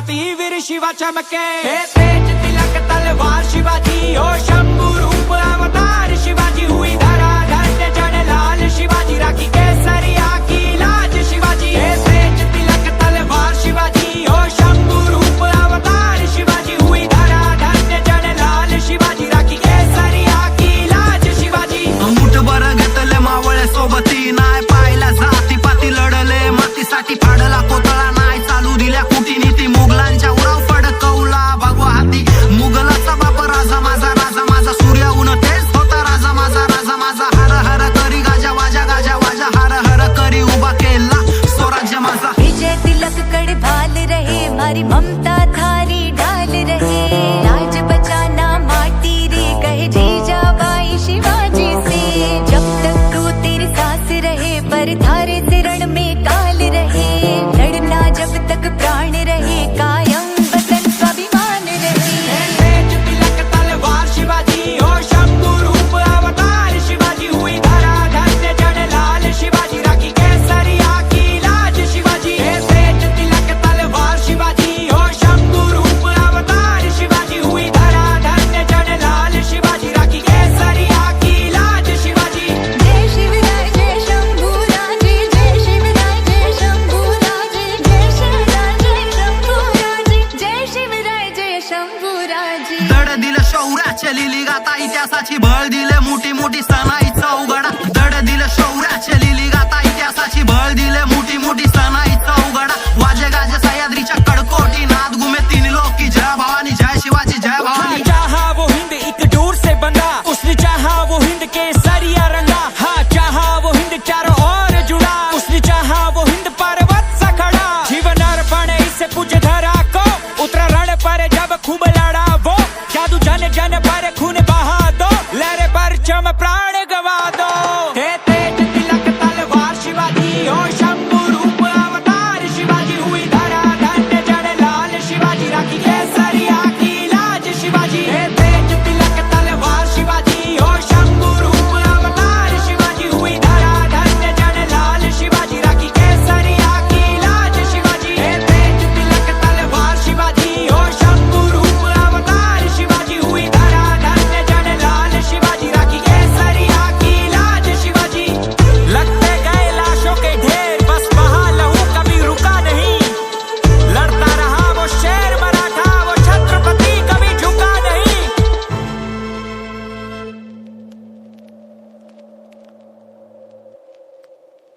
छाती वीर शिवा चमके, हे तेज तिलक तलवार शिवाजी, हो शंभू रूप अवतार शिवाजी, हुई धरा धन्य जन लाल शिवाजी, राखी केसरिया की लाज शिवाजी, हे तेज तिलक तलवार शिवाजी, हो शंभू रूप अवतार शिवाजी, हुई धरा धन्य जन लाल शिवाजी, राखी केसरिया की लाज शिवाजी। मुठभर घेतले मावळे सोबती, नाय पाहिला जाती पाती, लढले मातीसाठी, फाडला कोतळा नाय चालू दिल्या कुटीनीती, मुघलांच्या उराव फडकवला भगवा हाती, मुघलाचा बाप राजा माझा सूर्याहून तेच होता राजा माझा, हर हर करी गाजा वाजा हर हर करी उभा केला स्वराज्य माझा। विजय तिलक कड़ भाल रहे, मारी ममता थारी ढाल रहे, लाज बचाना माटी रे कहे जीजाबाई शिवाजी से, जब तक तू तेरी सांस रहे पर थारे से रण में काल रहे, लड़ना जब तक प्राण रहे, कायम वतन स्वाभिमान रहे। तेज तिलक तलवार शिवाजी, हो शंभू रूप अवतार शिवाजी, हुई धरा धन्य जन लाल शिवाजी, राखी केसरिया की लाज शिवाजी, हे तेज तिलक तलवार शिवाजी, हो शंभू रूप अवतार शिवाजी, हुई धरा धन्य जन लाल शिवाजी, राखी केसरिया की लाज शिवाजी। जय शिवराय जय शंभूराजे, जय शिवराय जय शंभूराजे, जय शिवराय जय शंभूराजे, जय शिवराय जय शंभूराजे। दड दिलं शौर्याचे लिली गाता, इतिहासाची बळ दिले मोठी मोठी सणाईचा उघडा, दड दिलं शौर्याचे लिली गाता, इतिहासाची बळ दिले मोठी मोठी सणाईचा उघडा।